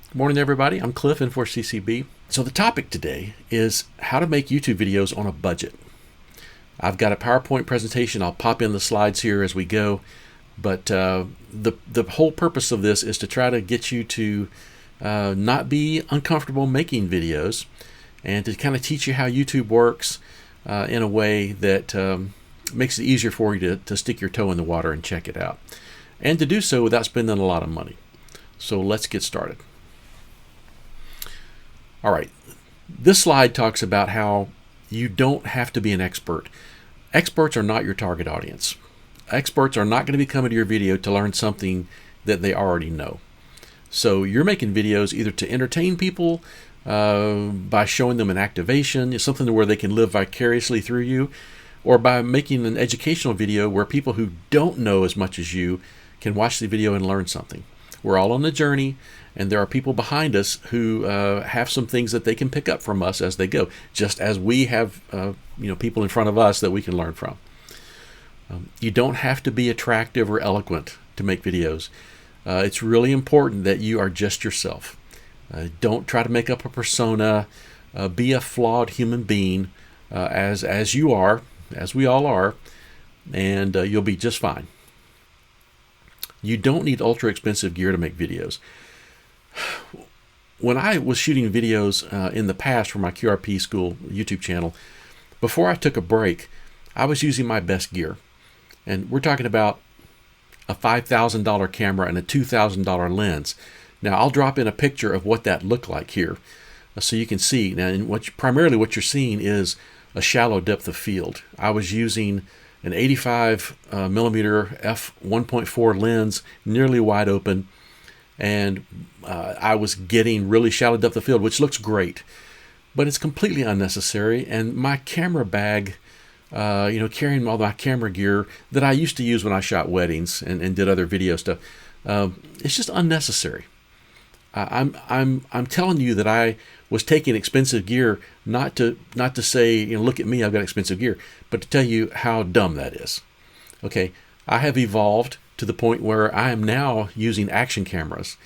Good morning, everybody. I'm Cliff in for CCB. So the topic today is how to make YouTube videos on a budget. I've got a PowerPoint presentation. I'll pop in the slides here as we go. But the whole purpose of this is to try to get you to not be uncomfortable making videos and to kind of teach you how YouTube works in a way that makes it easier for you to stick your toe in the water and check it out. And to do so without spending a lot of money. So let's get started. All right, this slide talks about how you don't have to be an expert. Experts are not your target audience. Experts are not going to be coming to your video to learn something that they already know. So you're making videos either to entertain people by showing them an activation, something where they can live vicariously through you, or by making an educational video where people who don't know as much as you can watch the video and learn something. We're all on the journey, and there are people behind us who have some things that they can pick up from us as they go, just as we have people in front of us that we can learn from. You don't have to be attractive or eloquent to make videos. It's really important that you are just yourself. Don't try to make up a persona. Be a flawed human being as you are, as we all are, and you'll be just fine. You don't need ultra expensive gear to make videos. When I was shooting videos in the past for my QRP School YouTube channel, before I took a break, I was using my best gear. And we're talking about a $5,000 camera and a $2,000 lens. Now, I'll drop in a picture of what that looked like here so you can see. Now, primarily what you're seeing is a shallow depth of field. I was using an 85 millimeter f1.4 lens, nearly wide open, and I was getting really shallow depth of field, which looks great, but it's completely unnecessary. And my camera bag, carrying all my camera gear that I used to use when I shot weddings and did other video stuff, it's just unnecessary. I'm telling you that I was taking expensive gear not to say, look at me, I've got expensive gear, but to tell you how dumb that is. Okay, I have evolved to the point where I am now using action cameras.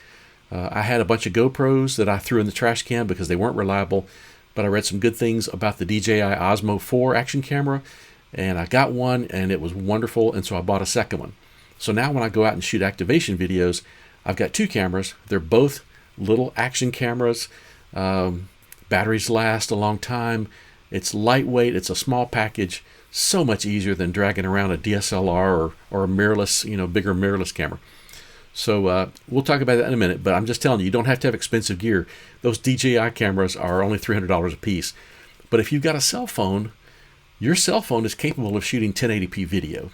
I had a bunch of GoPros that I threw in the trash can because they weren't reliable, but I read some good things about the DJI Osmo 4 action camera, and I got one, and it was wonderful, and so I bought a second one. So now when I go out and shoot activation videos, I've got two cameras. They're both little action cameras. Batteries last a long time. It's lightweight. It's a small package. So much easier than dragging around a DSLR or a mirrorless, bigger mirrorless camera. So we'll talk about that in a minute, but I'm just telling you, you don't have to have expensive gear. Those DJI cameras are only $300 a piece. But if you've got a cell phone, your cell phone is capable of shooting 1080p video.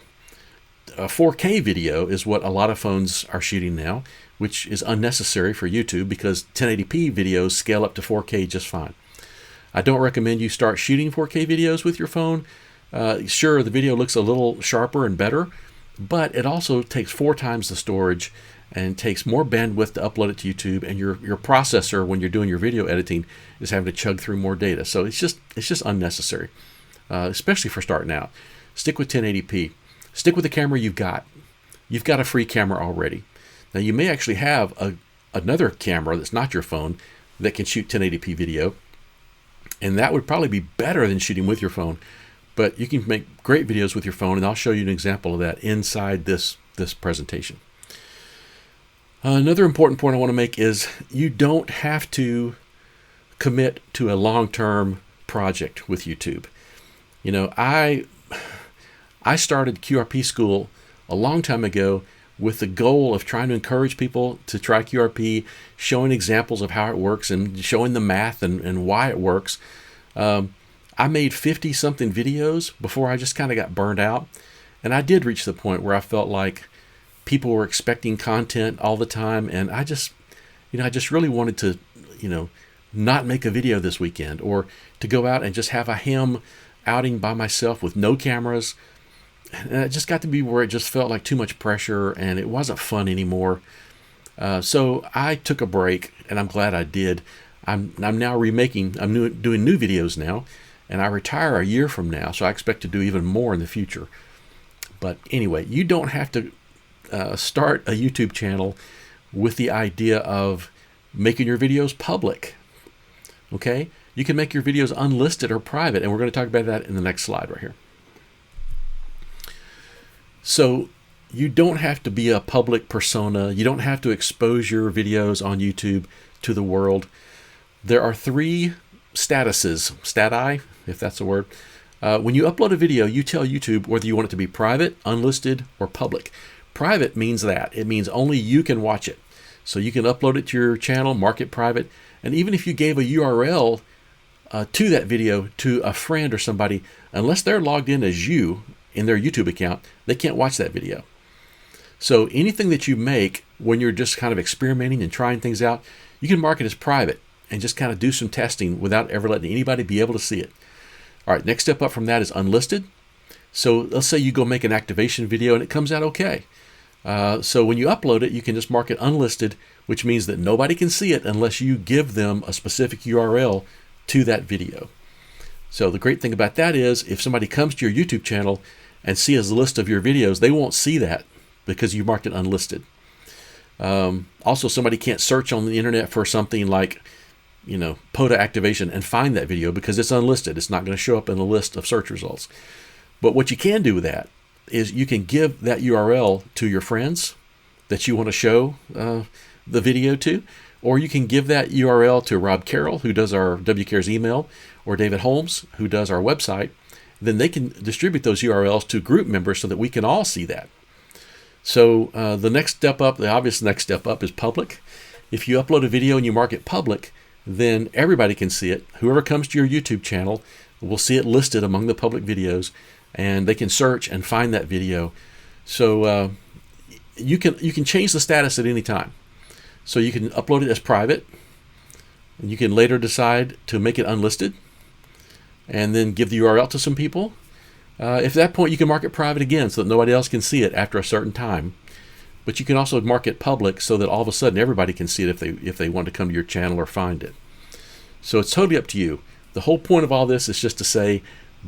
4K video is what a lot of phones are shooting now, which is unnecessary for YouTube because 1080p videos scale up to 4K just fine. I don't recommend you start shooting 4K videos with your phone. Sure, the video looks a little sharper and better, but it also takes 4 times the storage and takes more bandwidth to upload it to YouTube, and your processor, when you're doing your video editing, is having to chug through more data. So it's just unnecessary, especially for starting out. Stick with 1080p. Stick with the camera you've got. You've got a free camera already. Now, you may actually have another camera that's not your phone that can shoot 1080p video, and that would probably be better than shooting with your phone. But you can make great videos with your phone, and I'll show you an example of that inside this presentation. Another important point I want to make is you don't have to commit to a long-term project with YouTube. I started QRP School a long time ago with the goal of trying to encourage people to try QRP, showing examples of how it works and showing the math and why it works. I made 50-something videos before I just kind of got burned out. And I did reach the point where I felt like people were expecting content all the time. And I just really wanted to, not make a video this weekend, or to go out and just have a ham outing by myself with no cameras. And it just got to be where it just felt like too much pressure and it wasn't fun anymore. So I took a break, and I'm glad I did. I'm now remaking, doing new videos now, and I retire a year from now, so I expect to do even more in the future. But anyway, you don't have to start a YouTube channel with the idea of making your videos public. Okay? You can make your videos unlisted or private, and we're going to talk about that in the next slide right here. So you don't have to be a public persona. You don't have to expose your videos on YouTube to the world. There are 3 statuses, stati, if that's a word. When you upload a video, you tell YouTube whether you want it to be private, unlisted, or public. Private means that. It means only you can watch it. So you can upload it to your channel, mark it private, and even if you gave a URL to that video to a friend or somebody, unless they're logged in as you in their YouTube account, they can't watch that video. So anything that you make when you're just kind of experimenting and trying things out, you can mark it as private and just kind of do some testing without ever letting anybody be able to see it. All right, next step up from that is unlisted. So let's say you go make an activation video and it comes out okay. So when you upload it, you can just mark it unlisted, which means that nobody can see it unless you give them a specific URL to that video. So the great thing about that is if somebody comes to your YouTube channel and sees a list of your videos, they won't see that because you marked it unlisted. Also, somebody can't search on the internet for something like, POTA activation and find that video because it's unlisted. It's not going to show up in the list of search results. But what you can do with that is you can give that URL to your friends that you want to show the video to, or you can give that URL to Rob Carroll, who does our WCares email, or David Holmes, who does our website. Then they can distribute those URLs to group members so that we can all see that. So the next step up, the obvious next step up is public. If you upload a video and you mark it public, then everybody can see it. Whoever comes to your YouTube channel will see it listed among the public videos, and they can search and find that video. So you can change the status at any time. So you can upload it as private, and you can later decide to make it unlisted, and then give the URL to some people. At that point, you can mark it private again so that nobody else can see it after a certain time. But you can also mark it public so that all of a sudden everybody can see it if they want to come to your channel or find it. So it's totally up to you. The whole point of all this is just to say,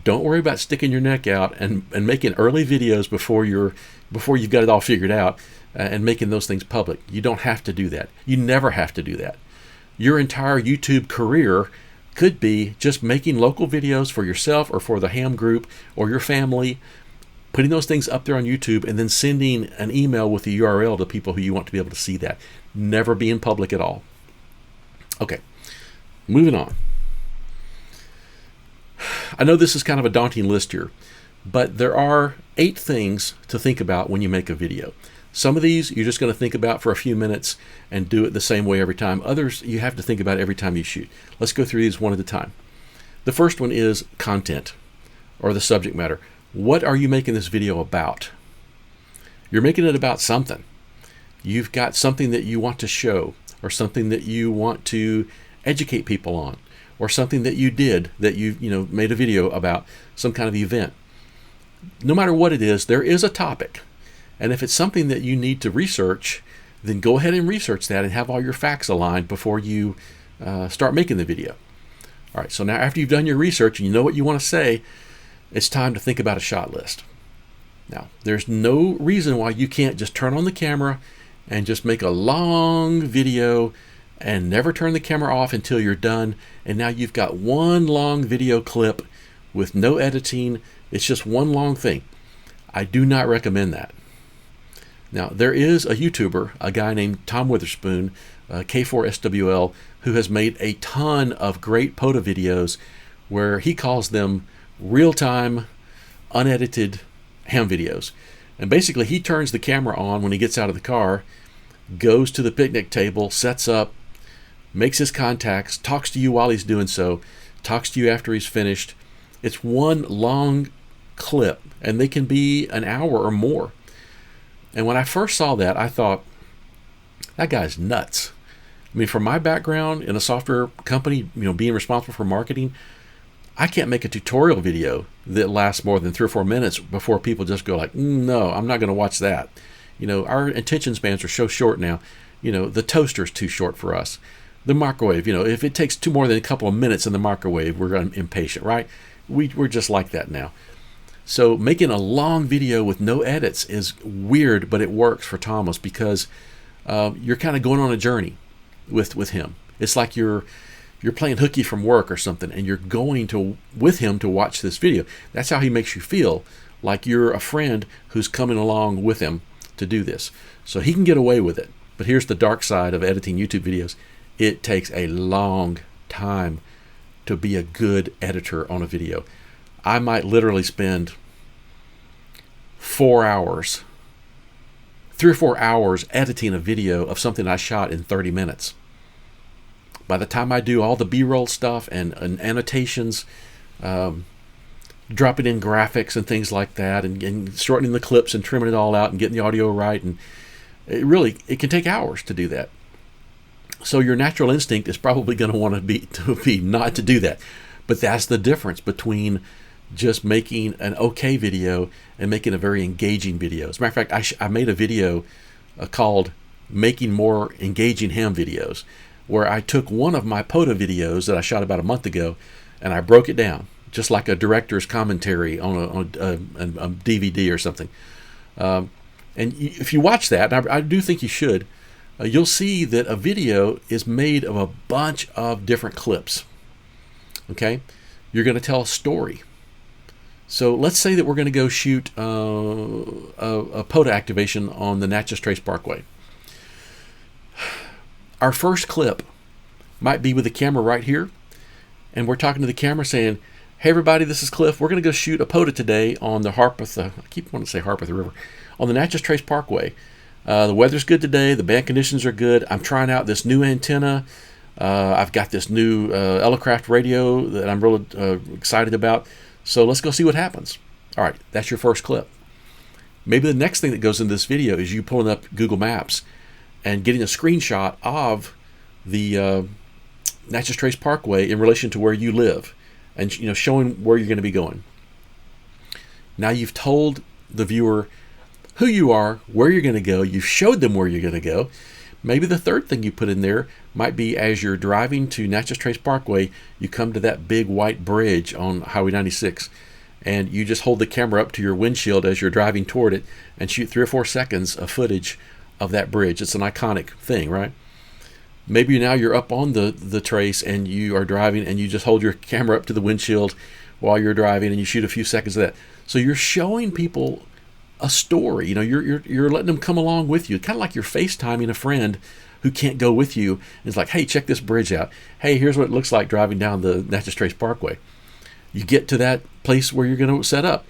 don't worry about sticking your neck out and making early videos before you've got it all figured out and making those things public. You don't have to do that. You never have to do that. Your entire YouTube career could be just making local videos for yourself or for the ham group or your family, putting those things up there on YouTube, and then sending an email with the URL to people who you want to be able to see that. Never be in public at all. Okay, moving on. I know this is kind of a daunting list here, but there are 8 things to think about when you make a video. Some of these you're just going to think about for a few minutes and do it the same way every time. Others you have to think about every time you shoot. Let's go through these one at a time. The first one is content, or the subject matter. What are you making this video about? You're making it about something. You've got something that you want to show, or something that you want to educate people on, or something that you did that you made a video about, some kind of event. No matter what it is, there is a topic. And if it's something that you need to research, then go ahead and research that and have all your facts aligned before you start making the video. All right, so now after you've done your research and you know what you want to say, it's time to think about a shot list. Now, there's no reason why you can't just turn on the camera and just make a long video and never turn the camera off until you're done. And now you've got one long video clip with no editing. It's just one long thing. I do not recommend that. Now, there is a YouTuber, a guy named Tom Witherspoon, K4SWL, who has made a ton of great POTA videos where he calls them real-time, unedited ham videos. And basically, he turns the camera on when he gets out of the car, goes to the picnic table, sets up, makes his contacts, talks to you while he's doing so, talks to you after he's finished. It's one long clip, and they can be an hour or more. And when I first saw that, I thought, that guy's nuts. I mean, from my background in a software company, being responsible for marketing, I can't make a tutorial video that lasts more than 3 or 4 minutes before people just go like, no, I'm not going to watch that. Our attention spans are so short now. The toaster's too short for us. The microwave, if it takes more than a couple of minutes in the microwave, we're impatient, right? We're just like that now. So making a long video with no edits is weird, but it works for Thomas because you're kind of going on a journey. with him. It's like you're playing hooky from work or something, and you're going to with him to watch this video. That's how he makes you feel, like you're a friend who's coming along with him to do this. So he can get away with it. But here's the dark side of editing YouTube videos. It takes a long time to be a good editor on a video. I might literally spend 4 hours, 3 or 4 hours editing a video of something I shot in 30 minutes. By the time I do all the B-roll stuff and annotations, dropping in graphics and things like that, and shortening the clips and trimming it all out and getting the audio right, and it can take hours to do that. So your natural instinct is probably going to want to be not to do that. But that's the difference between just making an okay video and making a very engaging video. As a matter of fact, I made a video called Making More Engaging Ham Videos, where I took one of my POTA videos that I shot about a month ago, and I broke it down, just like a director's commentary on a DVD or something. And if you watch that, and I do think you should, you'll see that a video is made of a bunch of different clips. Okay? You're going to tell a story. So let's say that we're going to go shoot a POTA activation on the Natchez Trace Parkway. Our first clip might be with the camera right here, and we're talking to the camera saying, "Hey everybody, this is Cliff. We're going to go shoot a POTA today on the I keep wanting to say Harpeth River, on the Natchez Trace Parkway. The weather's good today. The band conditions are good. I'm trying out this new antenna. I've got this new Elecraft radio that I'm really excited about. So let's go see what happens." All right, that's your first clip. Maybe the next thing that goes in this video is you pulling up Google Maps and getting a screenshot of the Natchez Trace Parkway in relation to where you live, and showing where you're going to be going. Now you've told the viewer who you are, where you're going to go. You've showed them where you're going to go. Maybe the third thing you put in there might be, as you're driving to Natchez Trace Parkway, you come to that big white bridge on Highway 96, and you just hold the camera up to your windshield as you're driving toward it and shoot 3 or 4 seconds of footage of that bridge. It's an iconic thing, right? Maybe now you're up on the trace and you are driving, and you just hold your camera up to the windshield while you're driving and you shoot a few seconds of that. So you're showing people a story. You're letting them come along with you, kind of like you're FaceTiming a friend who can't go with you. It's like, "Hey, check this bridge out. Hey, here's what it looks like driving down the Natchez Trace Parkway." You get to that place where you're going to set up.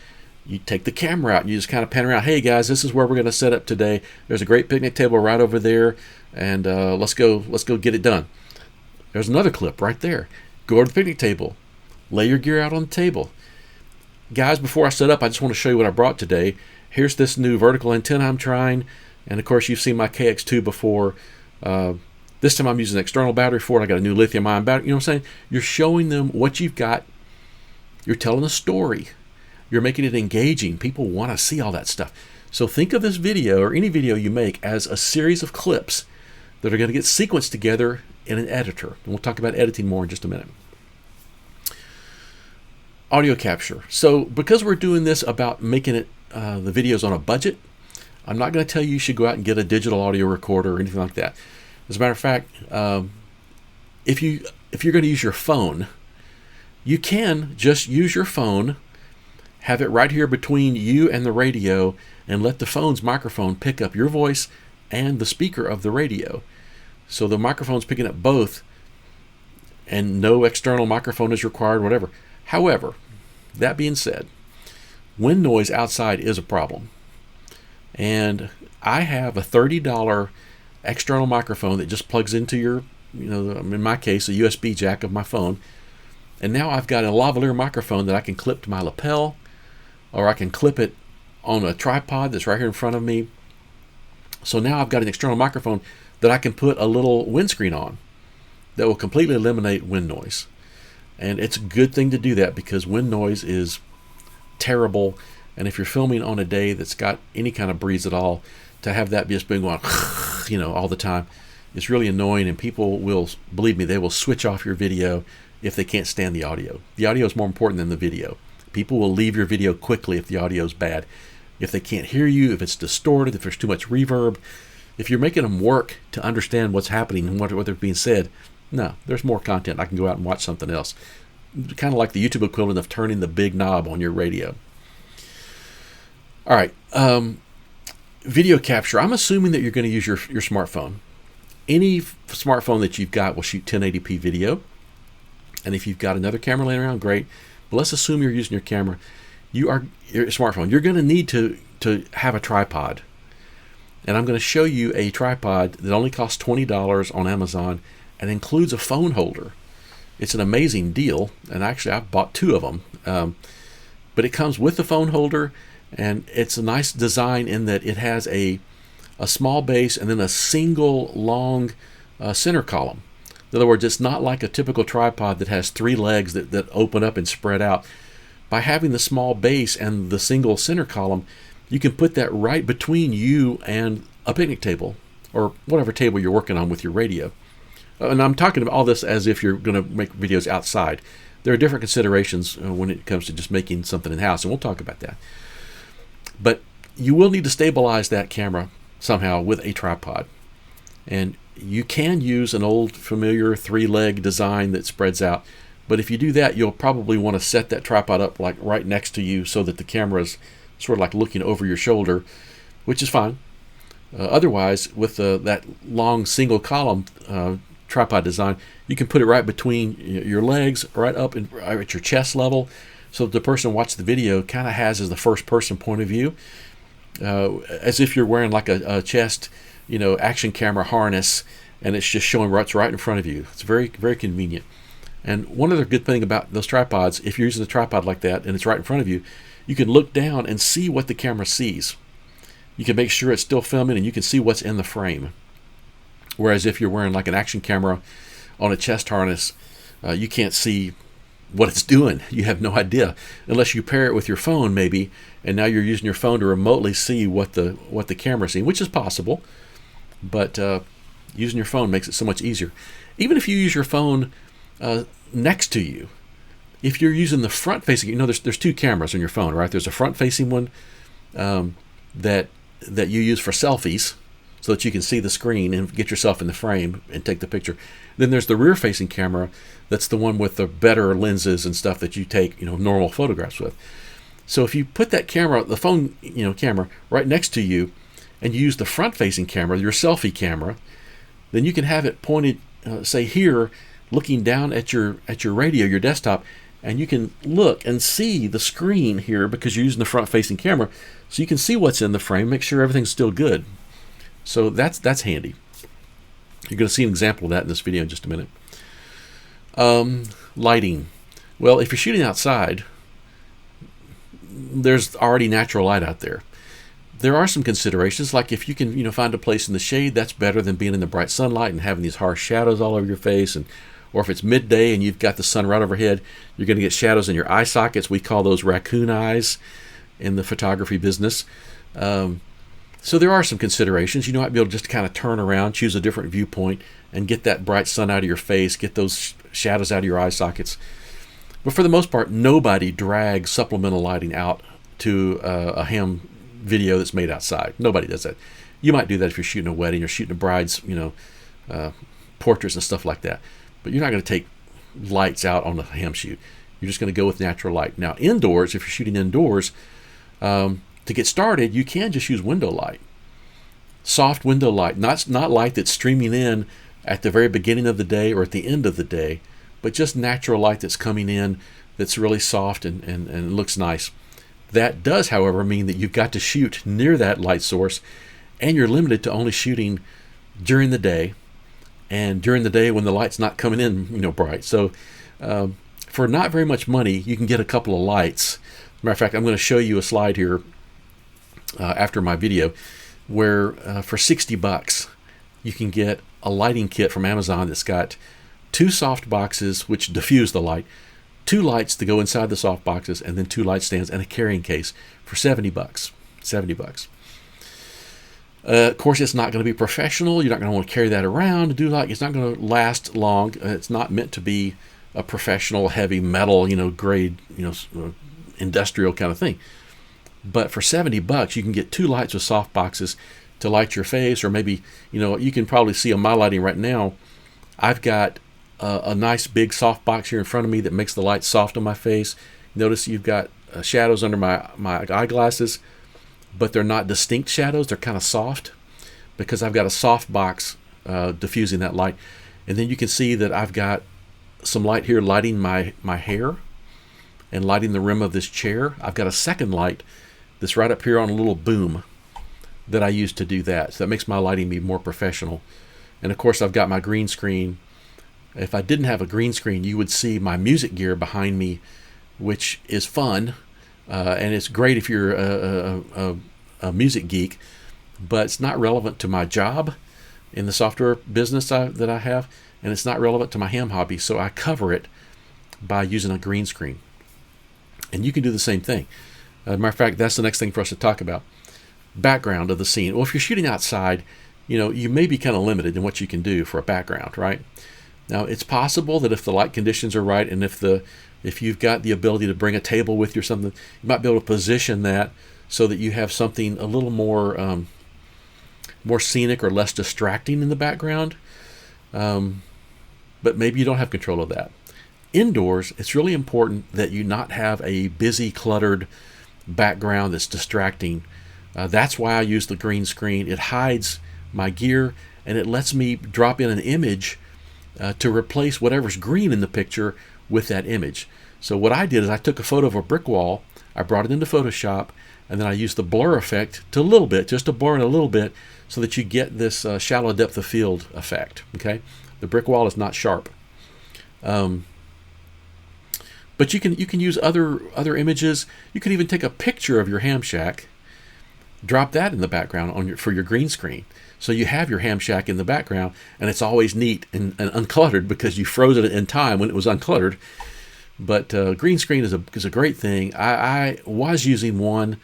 You take the camera out and you just kind of pan around. "Hey guys, this is where we're going to set up today. There's a great picnic table right over there, and let's go get it done." There's another clip right there. Go to the picnic table. Lay your gear out on the table. "Guys, before I set up, I just want to show you what I brought today. Here's this new vertical antenna I'm trying. And of course, you've seen my KX2 before. This time I'm using an external battery for it. I got a new lithium-ion battery." You know what I'm saying? You're showing them what you've got. You're telling a story. You're making it engaging. People want to see all that stuff. So think of this video, or any video you make, as a series of clips that are going to get sequenced together in an editor. And we'll talk about editing more in just a minute. Audio capture. So because we're doing this about making it the videos on a budget, I'm not going to tell you should go out and get a digital audio recorder or anything like that. As a matter of fact, if you're going to use your phone, you can just use your phone, have it right here between you and the radio, and let the phone's microphone pick up your voice and the speaker of the radio. So the microphone's picking up both, and no external microphone is required, whatever. However, that being said, wind noise outside is a problem. And I have a $30 external microphone that just plugs into your, in my case, a USB jack of my phone. And now I've got a lavalier microphone that I can clip to my lapel, or I can clip it on a tripod that's right here in front of me. So now I've got an external microphone that I can put a little windscreen on that will completely eliminate wind noise. And it's a good thing to do that, because wind noise is terrible. And if you're filming on a day that's got any kind of breeze at all, to have that just being going, all the time, it's really annoying. And people will, believe me, they will switch off your video if they can't stand the audio. The audio is more important than the video. People will leave your video quickly if the audio is bad. If they can't hear you, if it's distorted, if there's too much reverb, If you're making them work to understand what's happening and what's being said, no, there's more content. I can go out and watch something else. Kind of like the YouTube equivalent of turning the big knob on your radio. All right, video capture. I'm assuming that you're going to use your smartphone. Any smartphone that you've got will shoot 1080p video. And if you've got another camera laying around, great. But let's assume you're using your smartphone. You're going to need to have a tripod. And I'm going to show you a tripod that only costs $20 on Amazon and includes a phone holder. It's an amazing deal, and actually I've bought 2 of them. But it comes with the phone holder, and it's a nice design in that it has a small base and then a single long center column. In other words, it's not like a typical tripod that has 3 legs that open up and spread out. By having the small base and the single center column, you can put that right between you and a picnic table or whatever table you're working on with your radio. And I'm talking about all this as if you're going to make videos outside. There are different considerations when it comes to just making something in-house, and we'll talk about that. But you will need to stabilize that camera somehow with a tripod. And you can use an old familiar 3-leg design that spreads out. But if you do that, you'll probably want to set that tripod up like right next to you so that the camera is sort of like looking over your shoulder, which is fine. Otherwise, with that long single column tripod design, you can put it right between your legs, right up at your chest level, so the person watching the video kind of has as the first person point of view, as if you're wearing like a chest, action camera harness, and it's just showing what's right in front of you. It's very, very convenient. And one other good thing about those tripods, if you're using a tripod like that and it's right in front of you, you can look down and see what the camera sees. You can make sure it's still filming and you can see what's in the frame. Whereas if you're wearing like an action camera on a chest harness, you can't see what it's doing. You have no idea unless you pair it with your phone maybe, and now you're using your phone to remotely see what the camera's seeing, which is possible. But using your phone makes it so much easier. Even if you use your phone next to you, if you're using the front-facing, there's 2 cameras on your phone, right? There's a front-facing one that you use for selfies, so that you can see the screen and get yourself in the frame and take the picture. Then there's the rear-facing camera. That's the one with the better lenses and stuff that you take, normal photographs with. So if you put that camera, the phone, camera, right next to you, and you use the front-facing camera, your selfie camera, then you can have it pointed, say here, looking down at your radio, your desktop, and you can look and see the screen here because you're using the front-facing camera, so you can see what's in the frame, make sure everything's still good. So that's handy. You're going to see an example of that in this video in just a minute. Lighting. Well, if you're shooting outside, there's already natural light out there. There are some considerations, like if you can find a place in the shade, that's better than being in the bright sunlight and having these harsh shadows all over your face. Or if it's midday and you've got the sun right overhead, you're going to get shadows in your eye sockets. We call those raccoon eyes in the photography business. So there are some considerations. You might be able to just kind of turn around, choose a different viewpoint, and get that bright sun out of your face, get those shadows out of your eye sockets. But for the most part, nobody drags supplemental lighting out to a ham video that's made outside. Nobody does that. You might do that if you're shooting a wedding or shooting a bride's, portraits and stuff like that. But you're not going to take lights out on a ham shoot. You're just going to go with natural light. Now, indoors, if you're shooting indoors, to get started, you can just use window light. Soft window light, not light that's streaming in at the very beginning of the day or at the end of the day, but just natural light that's coming in that's really soft and looks nice. That does, however, mean that you've got to shoot near that light source, and you're limited to only shooting during the day, and during the day when the light's not coming in, bright. So for not very much money, you can get a couple of lights. Matter of fact, I'm going to show you a slide here after my video where for $60 you can get a lighting kit from Amazon that's got 2 soft boxes which diffuse the light, 2 lights to go inside the soft boxes, and then 2 light stands and a carrying case for $70. $70. Of course, it's not going to be professional. You're not going to want to carry that around. It's not going to last long. It's not meant to be a professional heavy metal, grade, industrial kind of thing. But for $70, you can get 2 lights with soft boxes, to light your face, or maybe, you can probably see on my lighting right now, I've got a nice big soft box here in front of me that makes the light soft on my face. Notice you've got shadows under my eyeglasses, but they're not distinct shadows. They're kind of soft because I've got a soft box diffusing that light. And then you can see that I've got some light here lighting my hair and lighting the rim of this chair. I've got a second light that's right up here on a little boom that I use to do that. So that makes my lighting be more professional. And of course, I've got my green screen. If I didn't have a green screen, you would see my music gear behind me, which is fun. And it's great if you're a music geek, but it's not relevant to my job in the software business that I have, and it's not relevant to my ham hobby, so I cover it by using a green screen. And you can do the same thing. Matter of fact, that's the next thing for us to talk about. Background of the scene. Well, if you're shooting outside, you may be kind of limited in what you can do for a background, right? Now, it's possible that if the light conditions are right, and if you've got the ability to bring a table with you or something, you might be able to position that so that you have something a little more scenic or less distracting in the background. But maybe you don't have control of that. Indoors, it's really important that you not have a busy, cluttered background that's distracting. That's why I use the green screen. It hides my gear, and it lets me drop in an image to replace whatever's green in the picture with that image. So what I did is I took a photo of a brick wall, I brought it into Photoshop, and then I used the blur effect to a little bit, just to blur it a little bit, so that you get this shallow depth of field effect. Okay, the brick wall is not sharp, but you can use other images. You could even take a picture of your ham shack, drop that in the background for your green screen, so you have your ham shack in the background, and it's always neat and uncluttered because you froze it in time when it was uncluttered. But green screen is a great thing. I was using one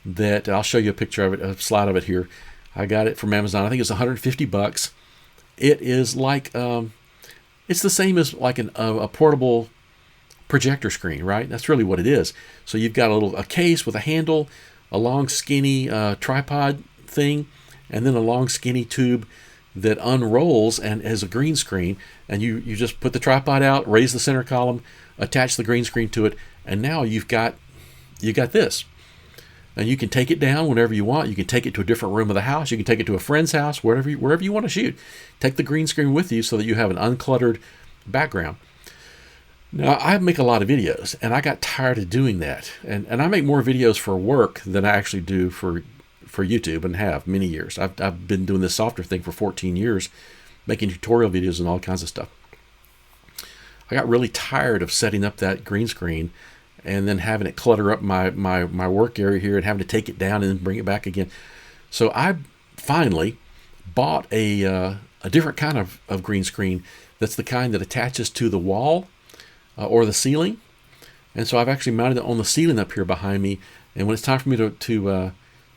that I'll show you a picture of it, a slide of it here. I got it from Amazon. I think it's $150. It is like it's the same as like a portable projector screen, right? That's really what it is. So you've got a case with a handle, a long skinny tripod thing, and then a long skinny tube that unrolls and has a green screen, and you just put the tripod out, raise the center column, attach the green screen to it, and now you got this. And you can take it down whenever you want. You can take it to a different room of the house. You can take it to a friend's house, wherever you want to shoot. Take the green screen with you so that you have an uncluttered background. Now, I make a lot of videos, and I got tired of doing that. And I make more videos for work than I actually do for YouTube, and have many years. I've been doing this software thing for 14 years, making tutorial videos and all kinds of stuff. I got really tired of setting up that green screen and then having it clutter up my work area here and having to take it down and then bring it back again. So I finally bought a different kind of green screen that's the kind that attaches to the wall or the ceiling. And so I've actually mounted it on the ceiling up here behind me. And when it's time for me to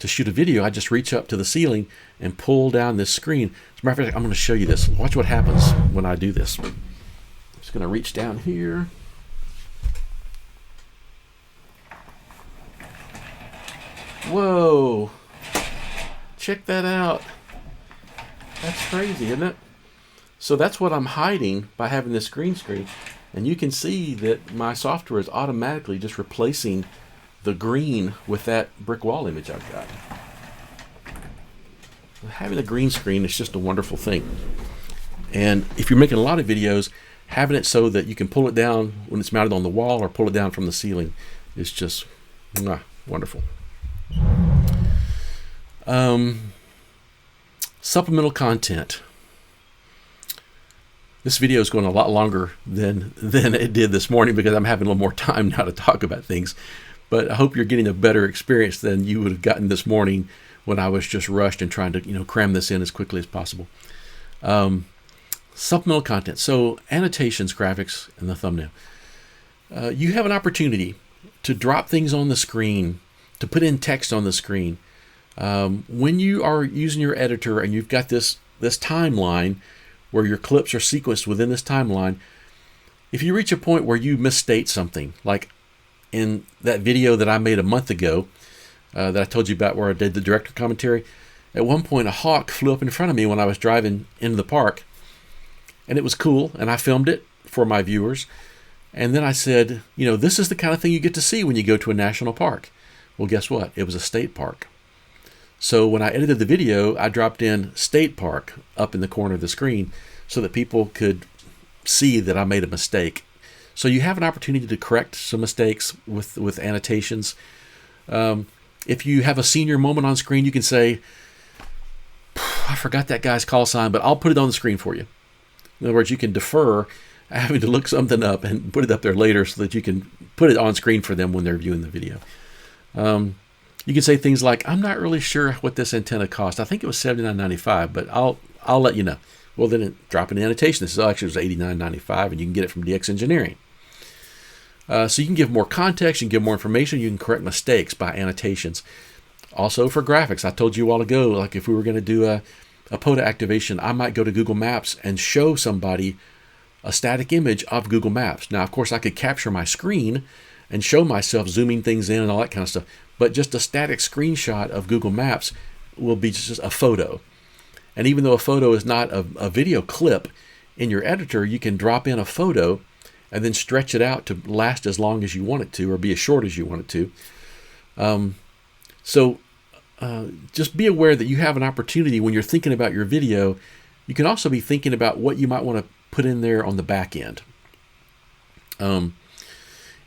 shoot a video, I just reach up to the ceiling and pull down this screen. As a matter of fact, I'm going to show you this. Watch what happens when I do this. I'm just going to reach down here. Whoa, check that out. That's crazy, isn't it? So that's what I'm hiding by having this green screen. And you can see that my software is automatically just replacing the green with that brick wall image I've got. Having a green screen is just a wonderful thing. And if you're making a lot of videos, having it so that you can pull it down when it's mounted on the wall or pull it down from the ceiling is just wonderful. Supplemental content. This video is going a lot longer than it did this morning because I'm having a little more time now to talk about things. But I hope you're getting a better experience than you would have gotten this morning when I was just rushed and trying to cram this in as quickly as possible. Supplemental content. So annotations, graphics, and the thumbnail. You have an opportunity to drop things on the screen, to put in text on the screen. When you are using your editor and you've got this timeline where your clips are sequenced within this timeline, if you reach a point where you misstate something, like in that video that I made a month ago that I told you about where I did the director commentary, At one point, a hawk flew up in front of me when I was driving into the park, and it was cool, and I filmed it for my viewers. And then I said, this is the kind of thing you get to see when you go to a national park. Well, guess what? It was a state park. So when I edited the video, I dropped in state park up in the corner of the screen so that people could see that I made a mistake. So you have an opportunity to correct some mistakes with annotations. If you have a senior moment on screen, you can say, I forgot that guy's call sign, but I'll put it on the screen for you. In other words, you can defer having to look something up and put it up there later so that you can put it on screen for them when they're viewing the video. You can say things like, I'm not really sure what this antenna cost. I think it was $79.95, but I'll let you know. Well, then drop an annotation. This is actually it was $89.95, and you can get it from DX Engineering. So you can give more context, you can give more information, you can correct mistakes by annotations. Also for graphics, I told you a while ago, like if we were going to do a POTA activation, I might go to Google Maps and show somebody a static image of Google Maps. Now, of course, I could capture my screen and show myself zooming things in and all that kind of stuff, but just a static screenshot of Google Maps will be just a photo. And even though a photo is not a video clip, in your editor, you can drop in a photo and then stretch it out to last as long as you want it to, or be as short as you want it to. So just be aware that you have an opportunity when you're thinking about your video. You can also be thinking about what you might want to put in there on the back end. And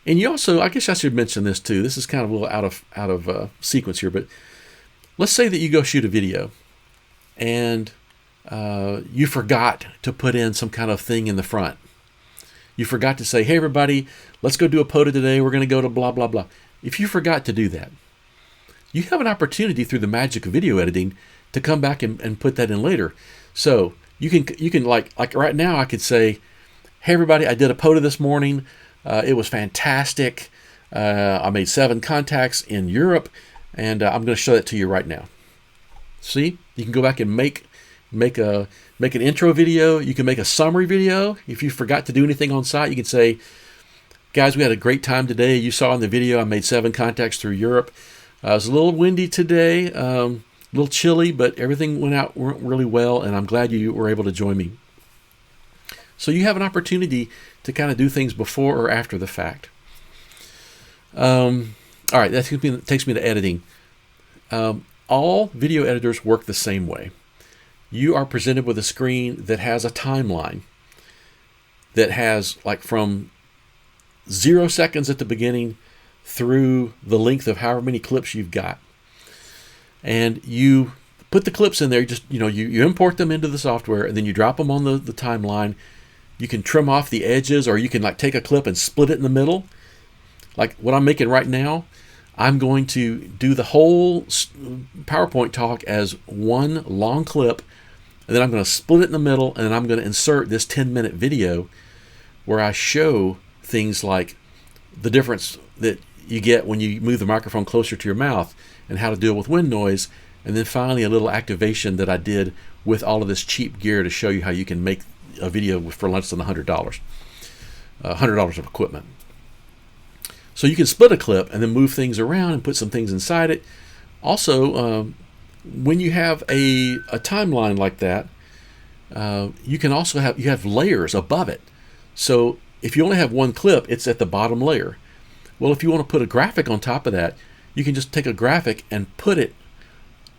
you also, I guess I should mention this too. This is kind of a little out of sequence here, but let's say that you go shoot a video and you forgot to put in some kind of thing in the front. You forgot to say, hey everybody, let's go do a POTA today. We're going to go to blah, blah, blah. If you forgot to do that, you have an opportunity through the magic of video editing to come back and put that in later. So you can like right now I could say, hey everybody, I did a POTA this morning. It was fantastic. I made 7 contacts in Europe, and I'm going to show that to you right now. See, you can go back and make an intro video. You can make a summary video. If you forgot to do anything on site, you can say, guys, we had a great time today. You saw in the video I made 7 contacts through Europe. It was a little windy today, a little chilly, but everything went really well, and I'm glad you were able to join me. So you have an opportunity to kind of do things before or after the fact. All right, that takes me to editing. All video editors work the same way. You are presented with a screen that has a timeline that has like from 0 seconds at the beginning through the length of however many clips you've got. And you put the clips in there, you import them into the software, and then you drop them on the timeline. You can trim off the edges, or you can like take a clip and split it in the middle. Like what I'm making right now, I'm going to do the whole PowerPoint talk as one long clip, and then I'm going to split it in the middle, and then I'm going to insert this 10-minute video where I show things like the difference that you get when you move the microphone closer to your mouth and how to deal with wind noise, and then finally a little activation that I did with all of this cheap gear to show you how you can make a video for less than $100. $100 of equipment. So you can split a clip and then move things around and put some things inside it. Also, when you have a timeline like that, you can also have layers above it. So if you only have one clip, it's at the bottom layer. Well, if you want to put a graphic on top of that, you can just take a graphic and put it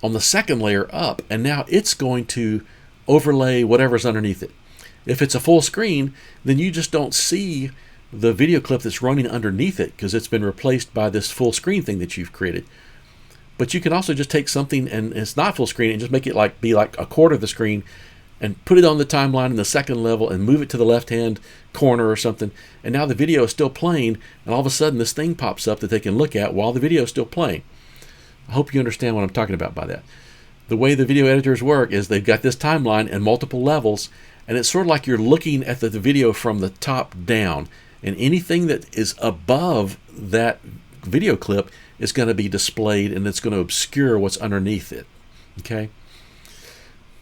on the second layer up, and now it's going to overlay whatever's underneath it. If it's a full screen, then you just don't see the video clip that's running underneath it because it's been replaced by this full screen thing that you've created. But you can also just take something and it's not full screen and just make it be like a quarter of the screen and put it on the timeline in the second level and move it to the left-hand corner or something. And now the video is still playing, and all of a sudden this thing pops up that they can look at while the video is still playing. I hope you understand what I'm talking about by that. The way the video editors work is they've got this timeline and multiple levels, and it's sort of like you're looking at the video from the top down, and anything that is above that video clip is going to be displayed, and it's going to obscure what's underneath it. Okay?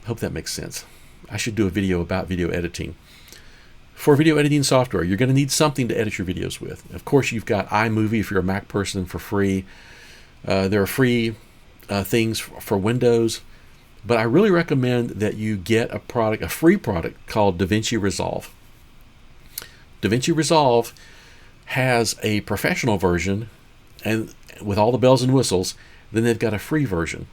Hope that makes sense. I should do a video about video editing. For video editing software, you're going to need something to edit your videos with. Of course, you've got iMovie if you're a Mac person for free. There are free things for Windows. But I really recommend that you get a free product called DaVinci Resolve. DaVinci Resolve has a professional version, and with all the bells and whistles. Then they've got a free version.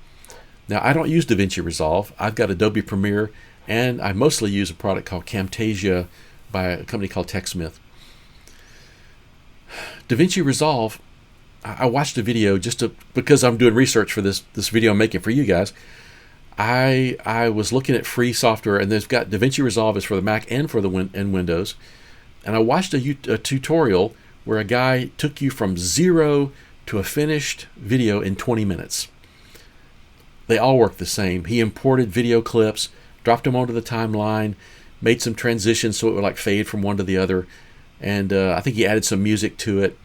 Now, I don't use DaVinci Resolve. I've got Adobe Premiere, and I mostly use a product called Camtasia by a company called TechSmith. DaVinci Resolve, I watched a video because I'm doing research for this video I'm making for you guys. I was looking at free software, and they've got DaVinci Resolve is for the Mac and for the Windows. And I watched a tutorial where a guy took you from zero to a finished video in 20 minutes. They all work the same. He imported video clips, dropped them onto the timeline, made some transitions so it would like fade from one to the other, and I think he added some music to it,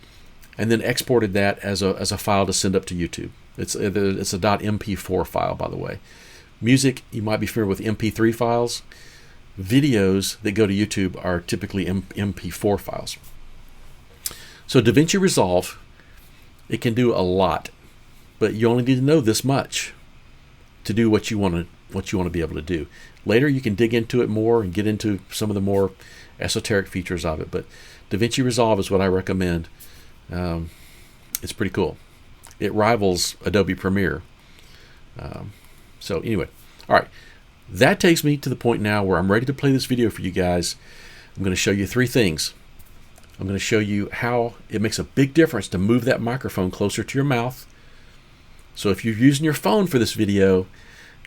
and then exported that as a file to send up to YouTube. It's a .mp4 file, by the way. Music, you might be familiar with MP3 files. Videos that go to YouTube are typically MP4 files. So DaVinci Resolve, it can do a lot, but you only need to know this much to do what you want to be able to do. Later, you can dig into it more and get into some of the more esoteric features of it. But DaVinci Resolve is what I recommend. It's pretty cool. It rivals Adobe Premiere. So anyway, all right. That takes me to the point now where I'm ready to play this video for you guys. I'm going to show you three things. I'm going to show you how it makes a big difference to move that microphone closer to your mouth. So if you're using your phone for this video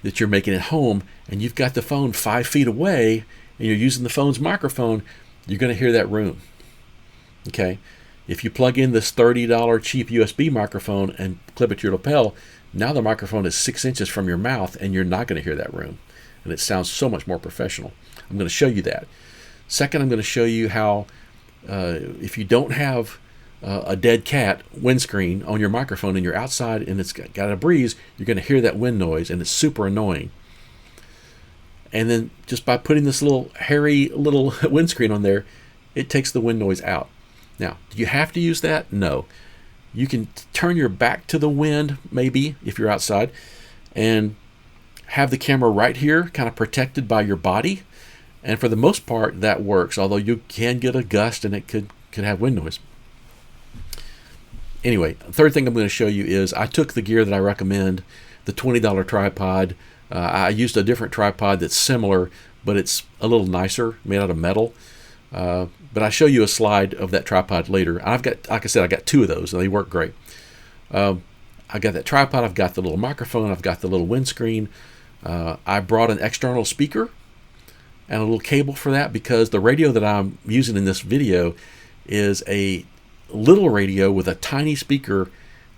that you're making at home and you've got the phone 5 feet away and you're using the phone's microphone, you're going to hear that room. Okay? If you plug in this $30 cheap USB microphone and clip it to your lapel, now the microphone is 6 inches from your mouth and you're not going to hear that room. And it sounds so much more professional. I'm going to show you that. Second, I'm going to show you how if you don't have a dead cat windscreen on your microphone and you're outside and it's got a breeze, you're going to hear that wind noise and it's super annoying. And then just by putting this little hairy little windscreen on there, it takes the wind noise out. Now, do you have to use that? No. You can turn your back to the wind, maybe, if you're outside, and have the camera right here, kind of protected by your body. And for the most part, that works, although you can get a gust and it could have wind noise. Anyway, the third thing I'm going to show you is I took the gear that I recommend, the $20 tripod. I used a different tripod that's similar, but it's a little nicer, made out of metal. But I show you a slide of that tripod later. I've got, like I said, I got 2 of those, and they work great. I got that tripod. I've got the little microphone. I've got the little windscreen. I brought an external speaker and a little cable for that because the radio that I'm using in this video is a little radio with a tiny speaker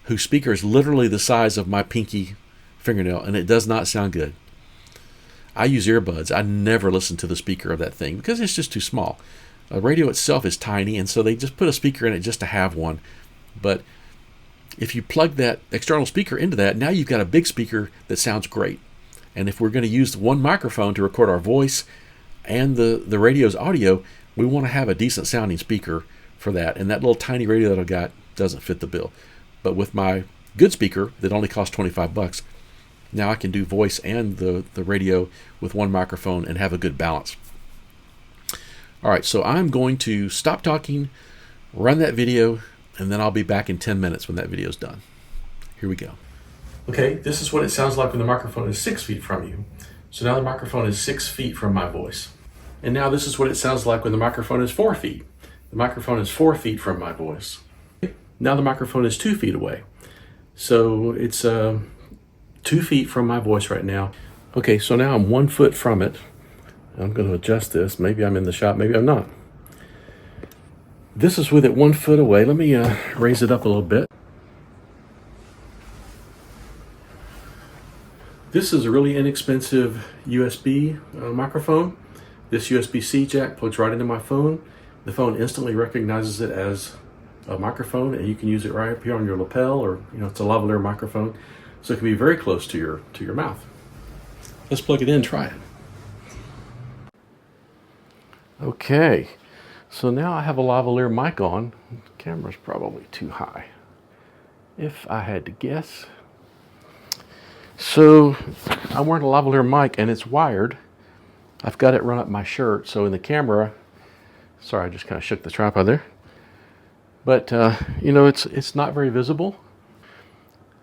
whose speaker is literally the size of my pinky fingernail, and it does not sound good. I use earbuds. I never listen to the speaker of that thing because it's just too small. The radio itself is tiny, and so they just put a speaker in it just to have one. But if you plug that external speaker into that, now you've got a big speaker that sounds great. And if we're going to use one microphone to record our voice and the radio's audio, we want to have a decent sounding speaker for that. And that little tiny radio that I've got doesn't fit the bill. But with my good speaker that only costs $25, now I can do voice and the radio with one microphone and have a good balance. All right, so I'm going to stop talking, run that video, and then I'll be back in 10 minutes when that video's done. Here we go. Okay, this is what it sounds like when the microphone is 6 feet from you. So now the microphone is 6 feet from my voice. And now this is what it sounds like when the microphone is 4 feet. The microphone is 4 feet from my voice. Now the microphone is 2 feet away. So it's 2 feet from my voice right now. Okay, so now I'm 1 foot from it. I'm going to adjust this. Maybe I'm in the shot, maybe I'm not. This is with it 1 foot away. Let me raise it up a little bit. This is a really inexpensive USB microphone. This USB-C jack plugs right into my phone. The phone instantly recognizes it as a microphone, and you can use it right up here on your lapel, or it's a lavalier microphone, so it can be very close to your mouth. Let's plug it in and try it. Okay, so now I have a lavalier mic on. The camera's probably too high, if I had to guess. So I'm wearing a lavalier mic and it's wired. I've got it run up my shirt, so in the camera, sorry, I just kind of shook the tripod there. But you know, it's not very visible.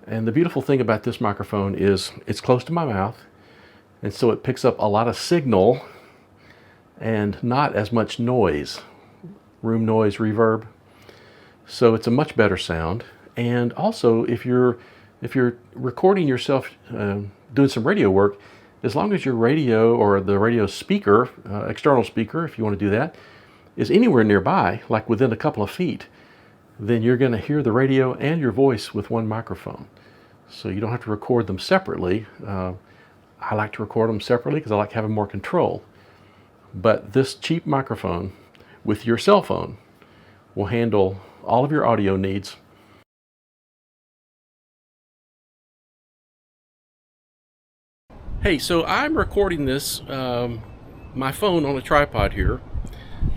And the beautiful thing about this microphone is it's close to my mouth, and so it picks up a lot of signal and not as much noise, room noise, reverb. So it's a much better sound. And also, if you're recording yourself doing some radio work, as long as your radio or the radio speaker, external speaker, if you want to do that, is anywhere nearby, like within a couple of feet, then you're going to hear the radio and your voice with one microphone. So you don't have to record them separately. I like to record them separately because I like having more control. But this cheap microphone with your cell phone will handle all of your audio needs. Hey, so I'm recording this, my phone on a tripod here,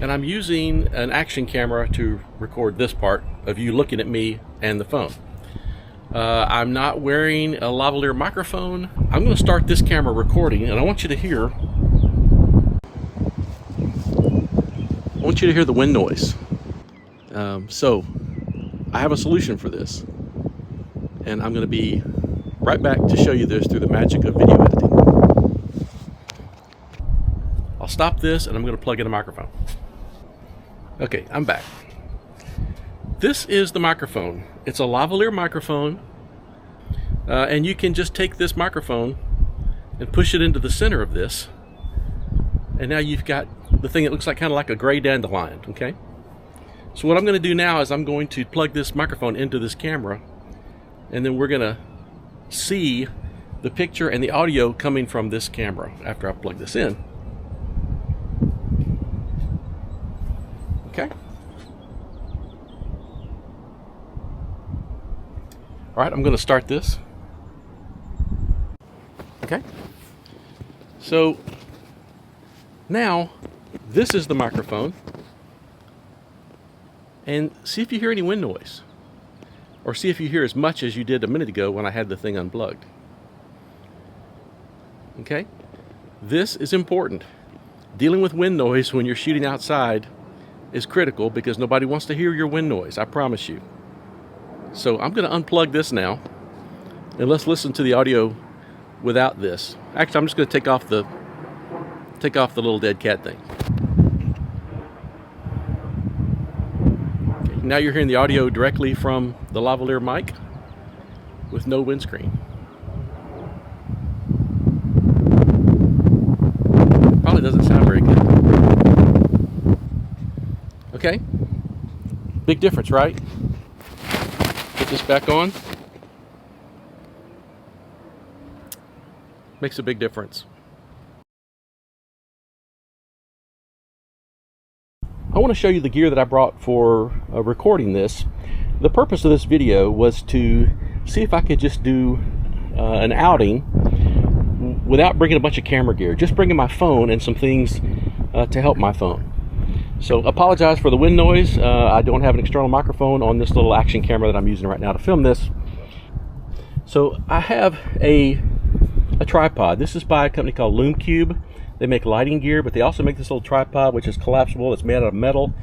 and I'm using an action camera to record this part of you looking at me and the phone. I'm not wearing a lavalier microphone. I'm going to start this camera recording, and I want you to hear the wind noise. So I have a solution for this, and I'm going to be right back to show you this through the magic of video editing. I'll stop this and I'm going to plug in a microphone. Okay, I'm back. This is the microphone. It's a lavalier microphone, and you can just take this microphone and push it into the center of this, and now you've got the thing that looks like kind of like a gray dandelion. Okay, so what I'm going to do now is I'm going to plug this microphone into this camera, and then we're going to see the picture and the audio coming from this camera after I plug this in. Okay. All right, I'm going to start this. Okay. So now this is the microphone, and see if you hear any wind noise, or see if you hear as much as you did a minute ago when I had the thing unplugged. Okay? This is important. Dealing with wind noise when you're shooting outside is critical because nobody wants to hear your wind noise, I promise you. So I'm going to unplug this now, and let's listen to the audio without this. Actually, I'm just going to take off the little dead cat thing. Okay, now you're hearing the audio directly from the lavalier mic with no windscreen. Probably doesn't sound very good. Okay, big difference, right? Put this back on. Makes a big difference. I want to show you the gear that I brought for recording this. The purpose of this video was to see if I could just do an outing without bringing a bunch of camera gear, just bringing my phone and some things to help my phone. So apologize for the wind noise. I don't have an external microphone on this little action camera that I'm using right now to film this. So I have a tripod. This is by a company called LoomCube. They make lighting gear, but they also make this little tripod which is collapsible. It's made out of metal.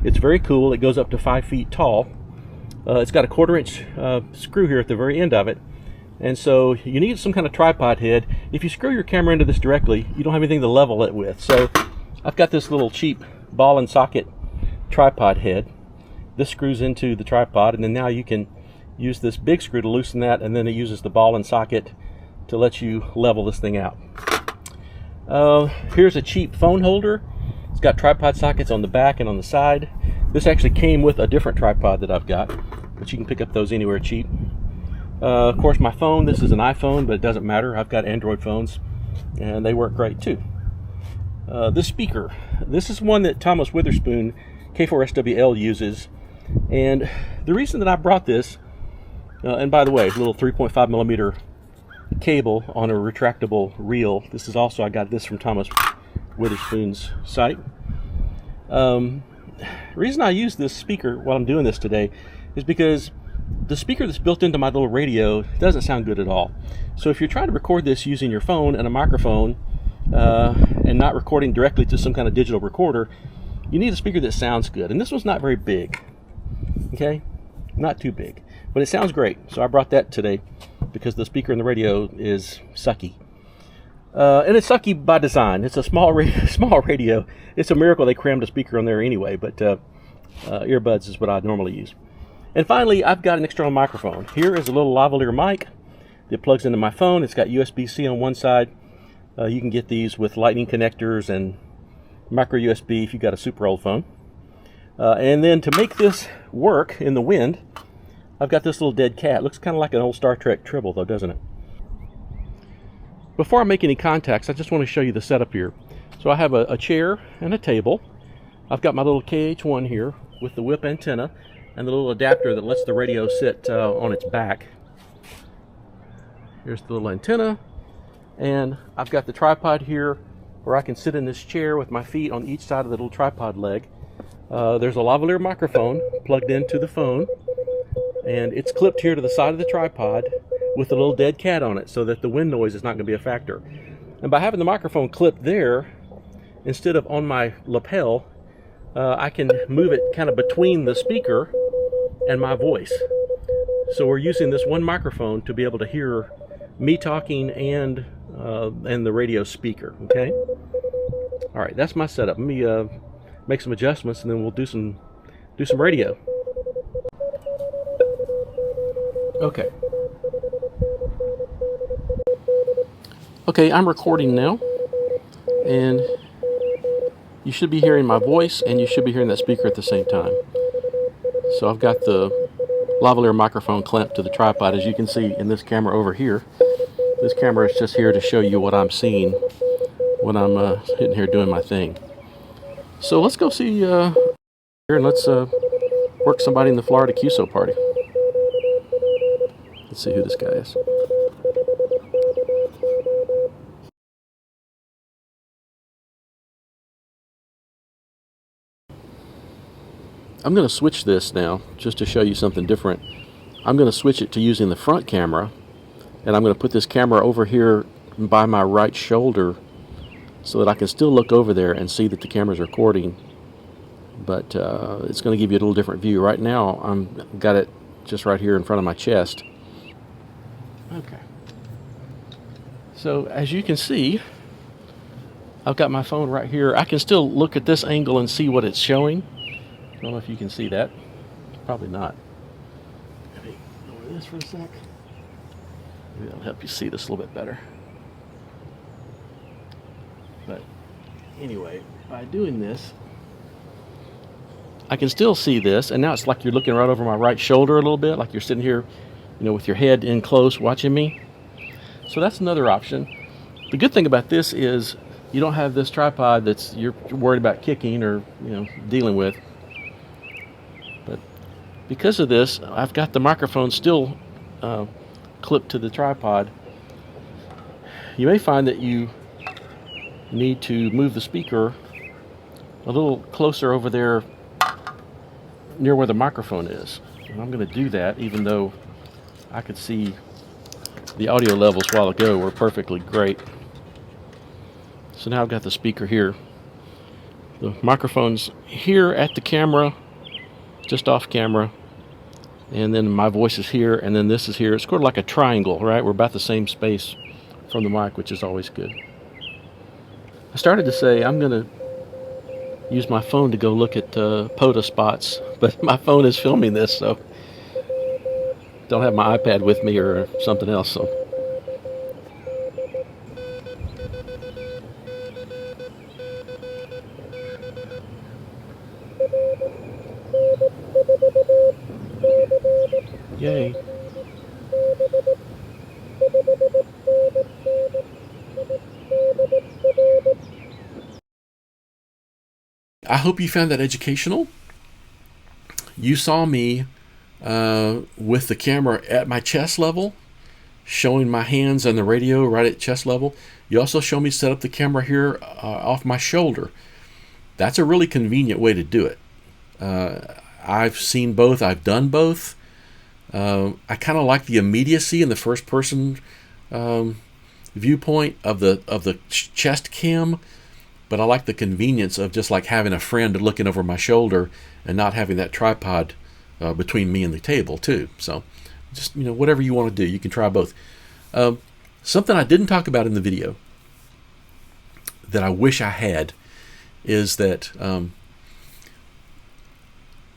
It's very cool. It goes up to 5 feet tall. It's got a 1/4 inch screw here at the very end of it. And so you need some kind of tripod head. If you screw your camera into this directly, you don't have anything to level it with. So I've got this little cheap ball and socket tripod head. This screws into the tripod, and then now you can use this big screw to loosen that, and then it uses the ball and socket to let you level this thing out. Here's a cheap phone holder. It's got tripod sockets on the back and on the side. This actually came with a different tripod that I've got, but you can pick up those anywhere cheap. Of course, my phone, this is an iPhone, but it doesn't matter. I've got Android phones, and they work great too. This speaker, this is one that Thomas Witherspoon K4SWL uses, and the reason that I brought this, and by the way, a little 3.5 millimeter cable on a retractable reel. This is also, I got this from Thomas Witherspoon's site. The reason I use this speaker while I'm doing this today is because The speaker that's built into my little radio doesn't sound good at all. So if you're trying to record this using your phone and a microphone and not recording directly to some kind of digital recorder, you need a speaker that sounds good. And this one's not very big, okay? Not too big, but it sounds great. So I brought that today because the speaker in the radio is sucky. And it's sucky by design. It's a small radio. It's a miracle they crammed a speaker on there anyway, but earbuds is what I normally use. And finally, I've got an external microphone. Here is a little lavalier mic that plugs into my phone. It's got USB-C on one side. You can get these with lightning connectors and micro USB if you've got a super old phone. And then to make this work in the wind, I've got this little dead cat. Looks kind of like an old Star Trek Tribble though, doesn't it? Before I make any contacts, I just want to show you the setup here. So I have a chair and a table. I've got my little KH1 here with the whip antenna and the little adapter that lets the radio sit on its back. Here's the little antenna, and I've got the tripod here where I can sit in this chair with my feet on each side of the little tripod leg. There's a lavalier microphone plugged into the phone, and it's clipped here to the side of the tripod with a little dead cat on it so that the wind noise is not going to be a factor. And by having the microphone clipped there instead of on my lapel, I can move it kind of between the speaker and my voice. So we're using this one microphone to be able to hear me talking and the radio speaker. Okay. All right, that's my setup. Let me make some adjustments, and then we'll do some radio. Okay. Okay, I'm recording now, and you should be hearing my voice, and you should be hearing that speaker at the same time. So I've got the lavalier microphone clamped to the tripod, as you can see in this camera over here. This camera is just here to show you what I'm seeing when I'm sitting here doing my thing. So let's go see here, and let's work somebody in the Florida QSO party. Let's see who this guy is. I'm going to switch this now just to show you something different. I'm going to switch it to using the front camera, and I'm going to put this camera over here by my right shoulder so that I can still look over there and see that the camera's recording, but it's going to give you a little different view. Right now I've got it just right here in front of my chest. Okay, so as you can see, I've got my phone right here. I can still look at this angle and see what it's showing. I don't know if you can see that. Probably not. Let me lower this for a sec. Maybe that'll help you see this a little bit better. But anyway, by doing this, I can still see this, and now it's like you're looking right over my right shoulder a little bit, like you're sitting here, you know, with your head in close watching me. So that's another option. The good thing about this is you don't have this tripod that's you're worried about kicking or, you know, dealing with. But because of this, I've got the microphone still clipped to the tripod. You may find that you need to move the speaker a little closer over there near where the microphone is. And I'm going to do that, even though I could see the audio levels a while ago were perfectly great. So now I've got the speaker here. The microphone's here at the camera, just off camera, and then my voice is here, and then this is here. It's sort of like a triangle, right? We're about the same space from the mic, which is always good. I started to say I'm going to use my phone to go look at POTA spots, but my phone is filming this, so don't have my iPad with me or something else. So yay. I hope you found that educational. You saw me with the camera at my chest level, showing my hands on the radio right at chest level. You also show me set up the camera here off my shoulder. That's a really convenient way to do it. I've seen both. I've done both. I kind of like the immediacy and the first person viewpoint of the chest cam, but I like the convenience of just like having a friend looking over my shoulder and not having that tripod between me and the table too. So just, whatever you want to do, you can try both. Something I didn't talk about in the video that I wish I had is that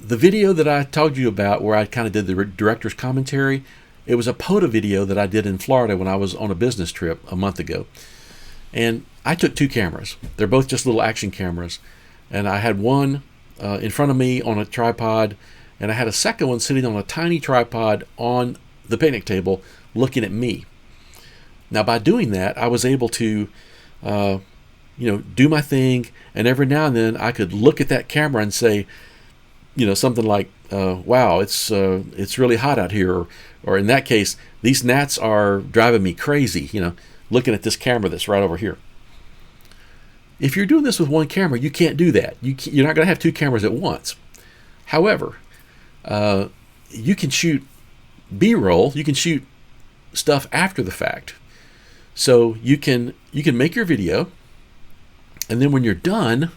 the video that I told you about where I kind of did the director's commentary, it was a POTA video that I did in Florida when I was on a business trip a month ago. And I took 2 cameras. They're both just little action cameras. And I had one in front of me on a tripod, and I had a second one sitting on a tiny tripod on the picnic table looking at me. Now, by doing that, I was able to do my thing, and every now and then I could look at that camera and say, something like, wow, it's really hot out here, or in that case, these gnats are driving me crazy, looking at this camera that's right over here. If you're doing this with one camera, you can't do that. You're not going to have 2 cameras at once. However, you can shoot B-roll, you can shoot stuff after the fact. So you can make your video, and then when you're done,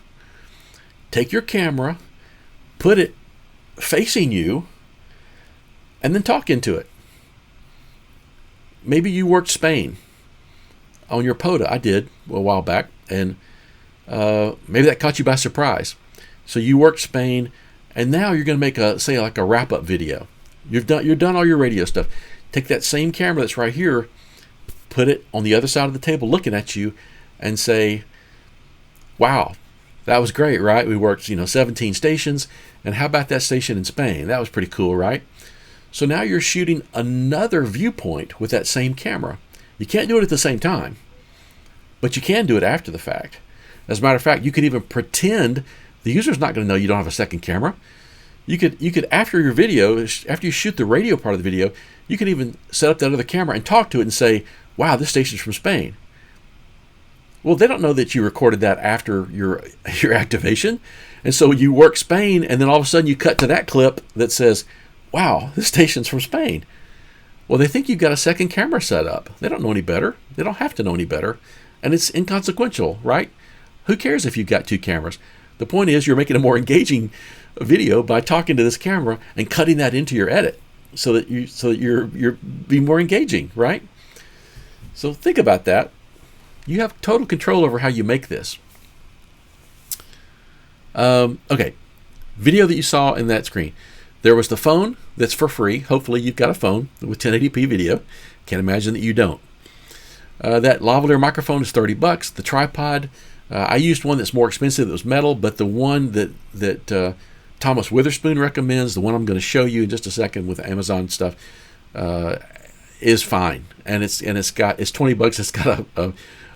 take your camera, put it facing you, and then talk into it. Maybe you worked Spain on your POTA. I did a while back, and maybe that caught you by surprise. So you worked Spain, and now you're going to make a wrap-up video. You're done all your radio stuff. Take that same camera that's right here, put it on the other side of the table looking at you, and say, wow, that was great, right? We worked 17 stations, and how about that station in Spain? That was pretty cool, right? So now you're shooting another viewpoint with that same camera. You can't do it at the same time, but you can do it after the fact. As a matter of fact, you could even pretend the user's not going to know you don't have a second camera. You could after your video, after you shoot the radio part of the video, you could even set up that other camera and talk to it and say, wow, this station's from Spain. Well, they don't know that you recorded that after your activation. And so you work Spain, and then all of a sudden you cut to that clip that says, wow, this station's from Spain. Well, they think you've got a second camera set up. They don't know any better. They don't have to know any better. And it's inconsequential, right? Who cares if you've got 2 cameras? The point is you're making a more engaging video by talking to this camera and cutting that into your edit so that you're being more engaging, right? So think about that. You have total control over how you make this. Okay, video that you saw in that screen. There was the phone that's for free. Hopefully you've got a phone with 1080p video. Can't imagine that you don't. That lavalier microphone is $30. The tripod, I used one that's more expensive that was metal, but the one that Thomas Witherspoon recommends, the one I'm going to show you in just a second with Amazon stuff, is fine. And it's $20. It's got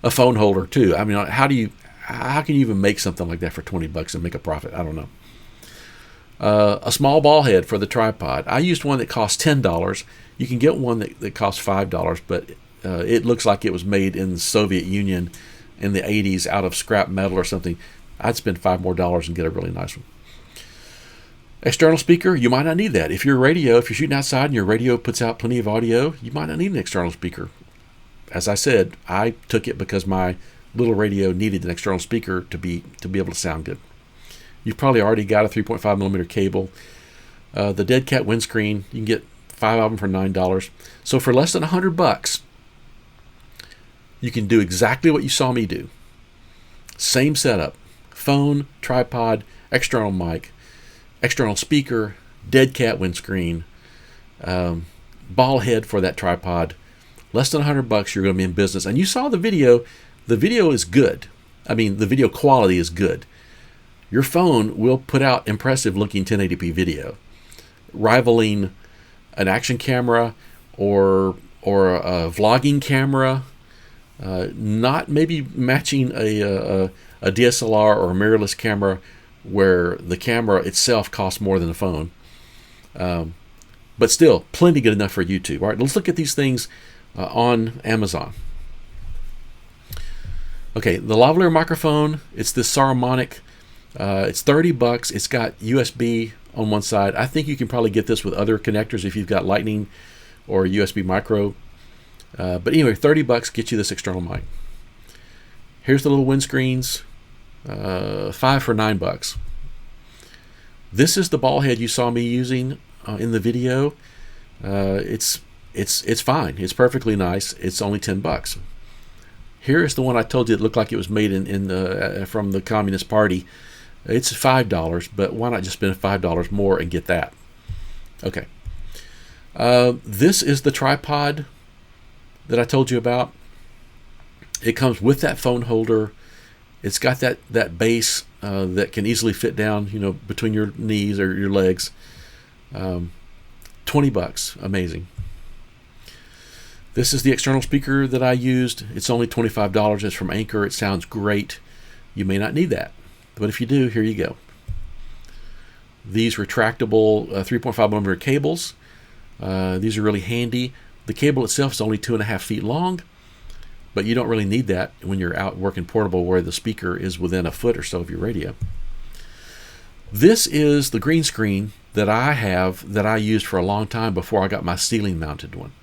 a phone holder too. I mean, how can you even make something like that for $20 and make a profit? I don't know. A small ball head for the tripod. I used one that cost $10. You can get one that costs $5, but it looks like it was made in the Soviet Union in the 80s out of scrap metal or something. I'd spend $5 more and get a really nice one. External speaker, you might not need that. If you're shooting outside and your radio puts out plenty of audio, you might not need an external speaker. As I said, I took it because my little radio needed an external speaker to be able to sound good. You've probably already got a 3.5 millimeter cable. The Dead Cat windscreen, you can get 5 of them for $9. So for less than $100, you can do exactly what you saw me do. Same setup: phone, tripod, external mic, external speaker, Dead Cat windscreen, ball head for that tripod. Less than $100, you're going to be in business. And you saw the video. The video is good. I mean, the video quality is good. Your phone will put out impressive looking 1080p video, rivaling an action camera or a vlogging camera, not maybe matching a DSLR or a mirrorless camera where the camera itself costs more than the phone. But still, plenty good enough for YouTube. All right, let's look at these things on Amazon. Okay, the lavalier microphone, it's this Saramonic. It's $30. It's got USB on one side. I think you can probably get this with other connectors if you've got Lightning or USB micro. But anyway, $30 gets you this external mic. Here's the little windscreens, 5 for $9. This is the ball head you saw me using in the video. It's fine. It's perfectly nice. It's only $10. Here is the one I told you it looked like it was made from the Communist Party. It's $5, but why not just spend $5 more and get that? Okay. This is the tripod that I told you about. It comes with that phone holder. It's got that base that can easily fit down, between your knees or your legs. $20, amazing. This is the external speaker that I used. It's only $25. It's from Anchor. It sounds great. You may not need that, but if you do, here you go. These retractable 3.5 millimeter cables. These are really handy. The cable itself is only 2.5 feet long, but you don't really need that when you're out working portable where the speaker is within a foot or so of your radio. This is the green screen that I used for a long time before I got my ceiling mounted one.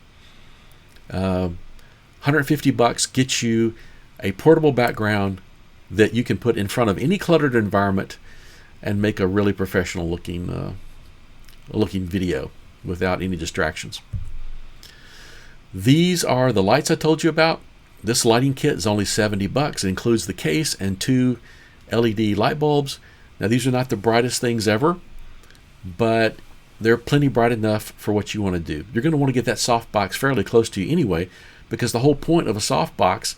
$150 gets you a portable background that you can put in front of any cluttered environment and make a really professional looking video without any distractions. These are the lights I told you about. This lighting kit is only $70. It includes the case and 2 LED light bulbs. Now these are not the brightest things ever, but they're plenty bright enough for what you want to do. You're going to want to get that softbox fairly close to you anyway, because the whole point of a softbox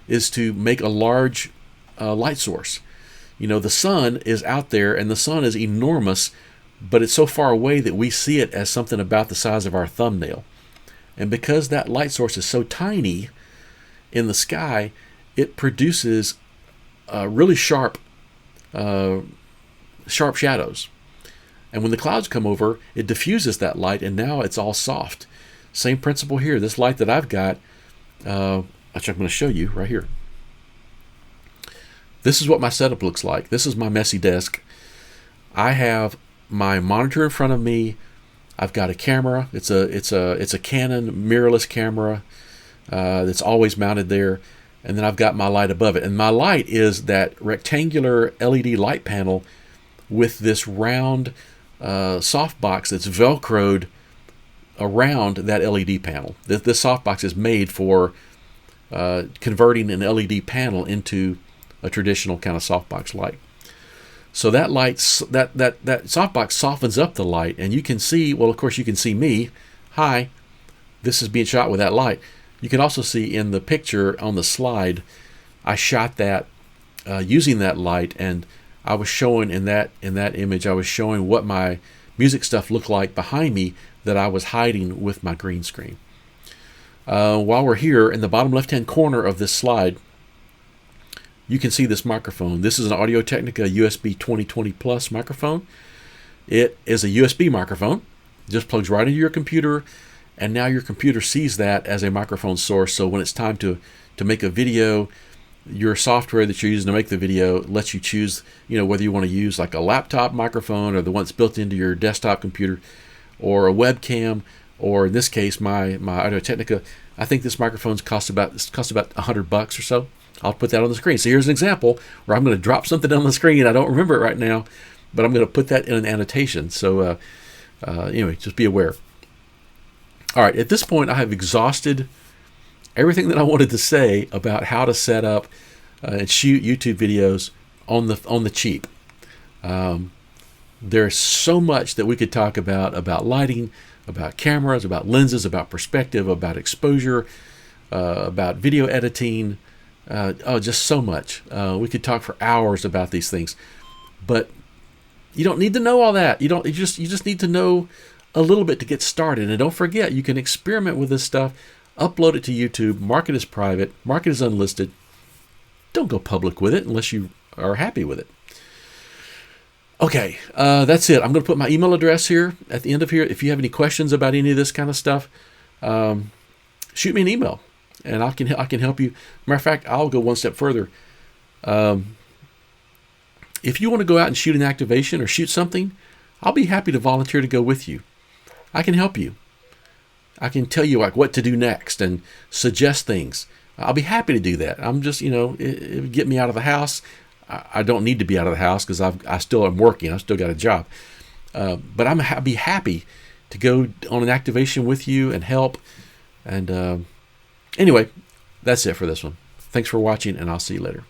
is to make a large light source. The sun is out there, and the sun is enormous, but it's so far away that we see it as something about the size of our thumbnail. And because that light source is so tiny in the sky, it produces really sharp shadows. And when the clouds come over, it diffuses that light, and now it's all soft. Same principle here. This light that I've got, which I'm going to show you right here. This is what my setup looks like. This is my messy desk. I have my monitor in front of me. I've got a camera. It's a Canon mirrorless camera that's always mounted there. And then I've got my light above it. And my light is that rectangular LED light panel with this round softbox that's velcroed around that LED panel. This softbox is made for converting an LED panel into a traditional kind of softbox light. So that that softbox softens up the light, and you can see, well, of course you can see me. Hi, this is being shot with that light. You can also see in the picture on the slide, I shot that using that light, and I was showing in that image, I was showing what my music stuff looked like behind me that I was hiding with my green screen. While we're here, in the bottom left-hand corner of this slide, you can see this microphone. This is an Audio-Technica USB 2020 Plus microphone. It is a USB microphone. It just plugs right into your computer, and now your computer sees that as a microphone source. So when it's time to make a video, your software that you're using to make the video lets you choose, whether you want to use like a laptop microphone or the one that's built into your desktop computer, or a webcam, or in this case, my Audio-Technica. I think this microphone costs about $100 or so. I'll put that on the screen. So here's an example where I'm going to drop something on the screen. I don't remember it right now, but I'm going to put that in an annotation. So anyway, just be aware. All right, at this point, I have exhausted everything that I wanted to say about how to set up and shoot YouTube videos on the cheap. There's so much that we could talk about lighting, about cameras, about lenses, about perspective, about exposure, about video editing. Just so much. We could talk for hours about these things, but you don't need to know all that. You just need to know a little bit to get started. And don't forget, you can experiment with this stuff, upload it to YouTube, mark it as private, mark it as unlisted. Don't go public with it unless you are happy with it. Okay, that's it. I'm going to put my email address here at the end of here. If you have any questions about any of this kind of stuff, shoot me an email, and I can help you. Matter of fact, I'll go one step further. If you want to go out and shoot an activation or shoot something, I'll be happy to volunteer to go with you. I can help you. I can tell you like what to do next and suggest things. I'll be happy to do that. I'm just, it would get me out of the house. I don't need to be out of the house because I still am working. I still got a job. But I'll be happy to go on an activation with you and help. And anyway, that's it for this one. Thanks for watching, and I'll see you later.